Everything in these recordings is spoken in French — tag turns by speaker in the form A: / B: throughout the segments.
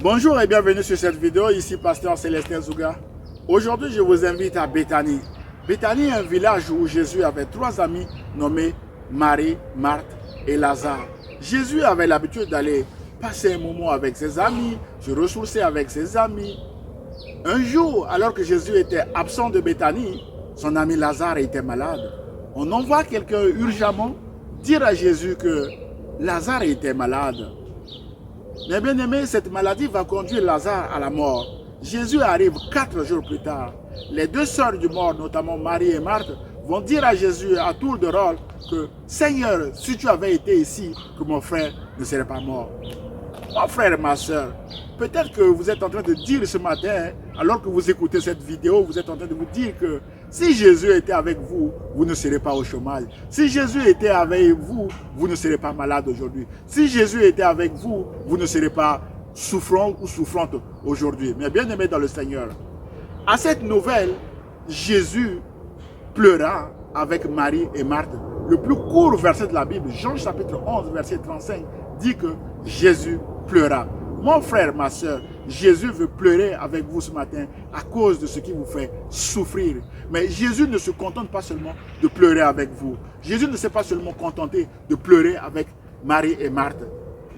A: Bonjour et bienvenue sur cette vidéo, ici Pasteur Célestin Zouga. Aujourd'hui, je vous invite à Béthanie. Béthanie est un village où Jésus avait 3 amis nommés Marie, Marthe et Lazare. Jésus avait l'habitude d'aller passer un moment avec ses amis, se ressourcer avec ses amis. Un jour, alors que Jésus était absent de Béthanie, son ami Lazare était malade. On envoie quelqu'un urgemment dire à Jésus que Lazare était malade. Mais bien aimé, cette maladie va conduire Lazare à la mort. Jésus arrive 4 jours plus tard. Les 2 sœurs du mort, notamment Marie et Marthe, vont dire à Jésus à tour de rôle que « Seigneur, si tu avais été ici, que mon frère ne serait pas mort. » Mon frère et ma soeur, peut-être que vous êtes en train de dire ce matin, alors que vous écoutez cette vidéo, vous êtes en train de vous dire que si Jésus était avec vous, vous ne serez pas au chômage. Si Jésus était avec vous, vous ne serez pas malade aujourd'hui. Si Jésus était avec vous, vous ne serez pas souffrant ou souffrante aujourd'hui. Mais bien aimé dans le Seigneur, à cette nouvelle, Jésus pleura avec Marie et Marthe. Le plus court verset de la Bible, Jean chapitre 11, verset 35, dit que Jésus pleura. Mon frère, ma soeur, Jésus veut pleurer avec vous ce matin à cause de ce qui vous fait souffrir. Mais Jésus ne se contente pas seulement de pleurer avec vous. Jésus ne s'est pas seulement contenté de pleurer avec Marie et Marthe.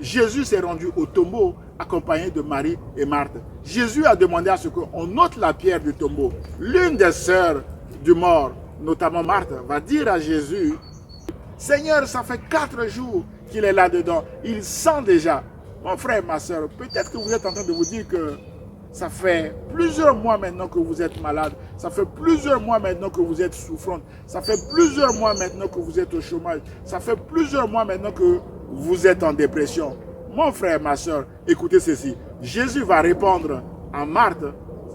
A: Jésus s'est rendu au tombeau accompagné de Marie et Marthe. Jésus a demandé à ce qu'on ôte la pierre du tombeau. L'une des sœurs du mort, notamment Marthe, va dire à Jésus, « Seigneur, ça fait 4 jours qu'il est là-dedans. Il sent déjà. » Mon frère, ma soeur, peut-être que vous êtes en train de vous dire que ça fait plusieurs mois maintenant que vous êtes malade. Ça fait plusieurs mois maintenant que vous êtes souffrante. Ça fait plusieurs mois maintenant que vous êtes au chômage. Ça fait plusieurs mois maintenant que vous êtes en dépression. Mon frère, ma soeur, écoutez ceci. Jésus va répondre à Marthe,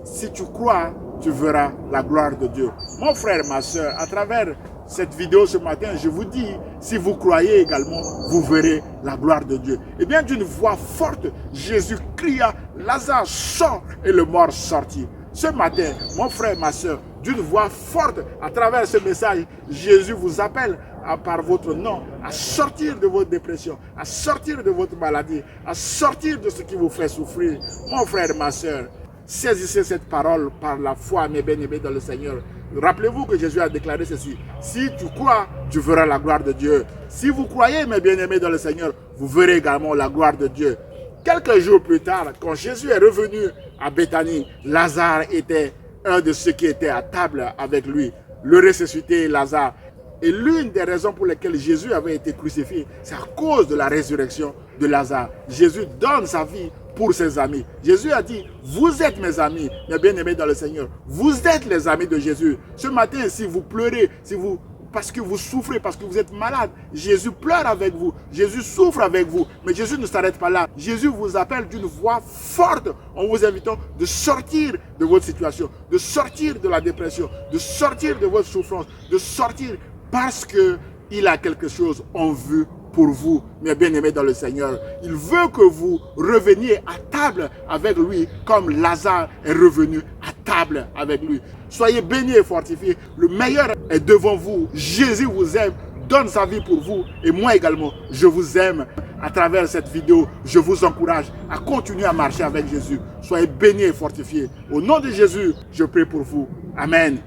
A: si tu crois, tu verras la gloire de Dieu. Mon frère, ma soeur, à travers cette vidéo ce matin, je vous dis, si vous croyez également, vous verrez la gloire de Dieu. Et bien d'une voix forte, Jésus cria, Lazare sort, et le mort sortit. Ce matin, mon frère, ma soeur, d'une voix forte, à travers ce message, Jésus vous appelle par votre nom à sortir de votre dépression, à sortir de votre maladie, à sortir de ce qui vous fait souffrir. Mon frère, ma soeur, saisissez cette parole par la foi, mes bien-aimés dans le Seigneur. Rappelez-vous que Jésus a déclaré ceci. Si tu crois, tu verras la gloire de Dieu. Si vous croyez, mes bien-aimés dans le Seigneur, vous verrez également la gloire de Dieu. Quelques jours plus tard, quand Jésus est revenu à Béthanie, Lazare était un de ceux qui étaient à table avec lui. Le ressuscité Lazare. Et l'une des raisons pour lesquelles Jésus avait été crucifié, c'est à cause de la résurrection de Lazare. Jésus donne sa vie pour ses amis. Jésus a dit, vous êtes mes amis, mes bien-aimés dans le Seigneur. Vous êtes les amis de Jésus. Ce matin, si vous pleurez, parce que vous souffrez, parce que vous êtes malade, Jésus pleure avec vous. Jésus souffre avec vous. Mais Jésus ne s'arrête pas là. Jésus vous appelle d'une voix forte en vous invitant de sortir de votre situation, de sortir de la dépression, de sortir de votre souffrance, de sortir parce qu'il a quelque chose en vue pour vous, mes bien-aimés dans le Seigneur. Il veut que vous reveniez à table avec lui comme Lazare est revenu à table avec lui. Soyez bénis et fortifiés. Le meilleur est devant vous. Jésus vous aime, donne sa vie pour vous et moi également, je vous aime. À travers cette vidéo, je vous encourage à continuer à marcher avec Jésus. Soyez bénis et fortifiés. Au nom de Jésus, je prie pour vous. Amen.